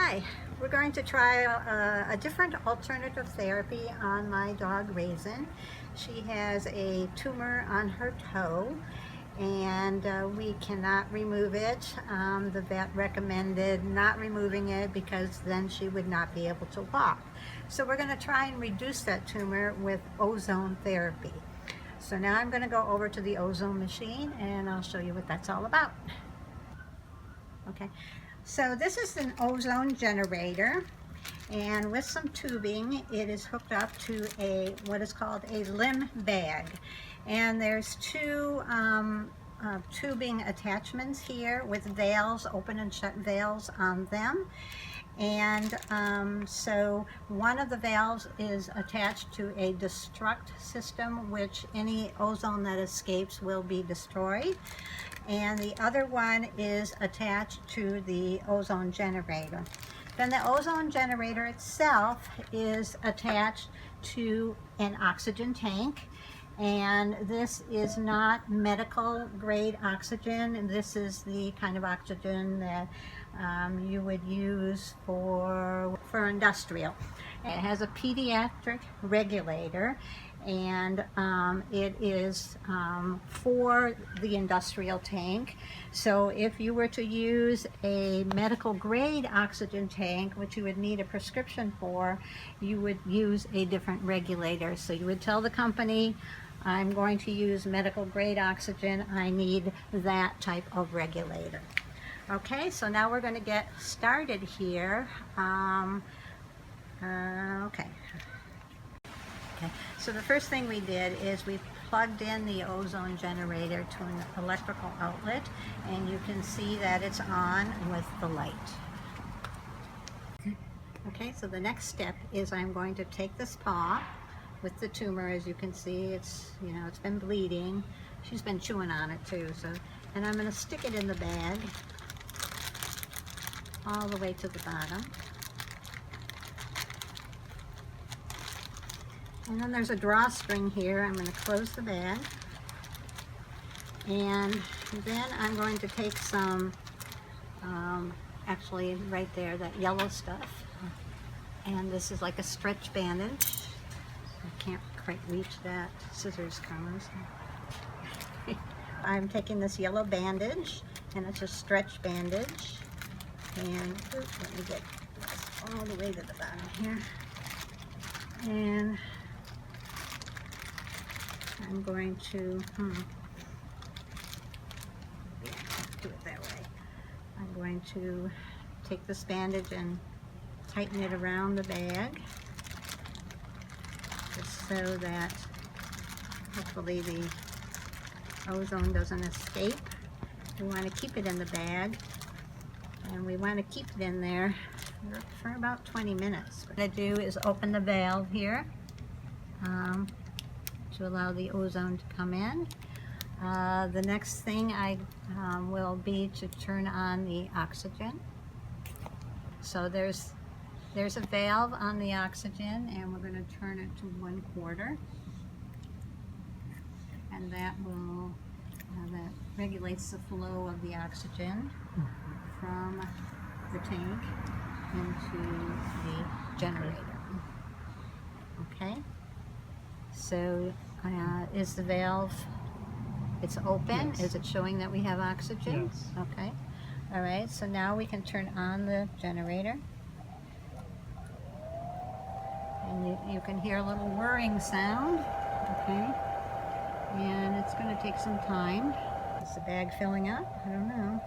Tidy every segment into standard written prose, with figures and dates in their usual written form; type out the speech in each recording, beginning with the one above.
Hi, we're going to try a different alternative therapy on my dog Raisin. She has a tumor on her toe and we cannot remove it. The vet recommended not removing it because then she would not be able to walk. So we're going to try and reduce that tumor with ozone therapy. So now I'm going to go over to the ozone machine and I'll show you what that's all about. Okay, so this is an ozone generator, and with some tubing it is hooked up to a what is called a limb bag, and there's two tubing attachments here with valves, open and shut valves on them. And so one of the valves is attached to a destruct system, which any ozone that escapes will be destroyed. And the other one is attached to the ozone generator. Then the ozone generator itself is attached to an oxygen tank. And this is not medical grade oxygen. This is the kind of oxygen that you would use for industrial. It has a pediatric regulator, and it is for the industrial tank. So if you were to use a medical grade oxygen tank, which you would need a prescription for, you would use a different regulator. So you would tell the company, I'm going to use medical grade oxygen, I need that type of regulator. Okay, so now we're going to get started here. Okay, so the first thing we did is we plugged in the ozone generator to an electrical outlet, and you can see that it's on with the light. Okay, so the next step is I'm going to take this paw with the tumor. As you can see, it's been bleeding. She's been chewing on it too. So, and I'm going to stick it in the bag all the way to the bottom. And then there's a drawstring here. I'm going to close the bag. And then I'm going to take some, actually right there, that yellow stuff. And this is like a stretch bandage. I can't quite reach that. Scissors comes. I'm taking this yellow bandage, and it's a stretch bandage. And let me get this all the way to the bottom here. And I'm going to do it that way. I'm going to take this bandage and tighten it around the bag, just so that hopefully the ozone doesn't escape. We want to keep it in the bag, and we want to keep it in there for about 20 minutes. What I do is open the valve here to allow the ozone to come in. The next thing I will be to turn on the oxygen. So there's a valve on the oxygen, and we're going to turn it to 1/4, and that will that regulates the flow of the oxygen from the tank into the generator. Okay, so is the valve, it's open? Yes. Is it showing that we have oxygen? Yes. Okay, all right, so now we can turn on the generator. And you can hear a little whirring sound, okay? And it's going to take some time. Is the bag filling up? I don't know.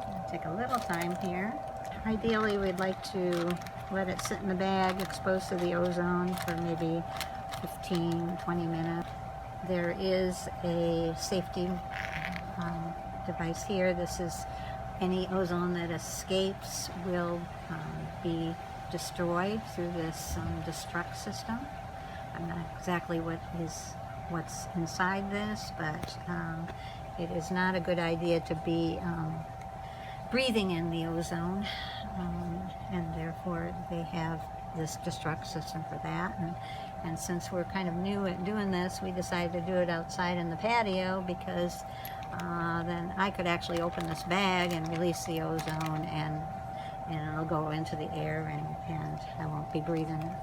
It'll take a little time here. Ideally, we'd like to let it sit in the bag exposed to the ozone for maybe 15-20 minutes. There is a safety device here. This is any ozone that escapes will be destroyed through this destruct system. I'm not exactly what's inside this, but it is not a good idea to be breathing in the ozone, and therefore they have this destruct system for that. And And since we're kind of new at doing this, we decided to do it outside in the patio because then I could actually open this bag and release the ozone, and it'll go into the air, and I won't be breathing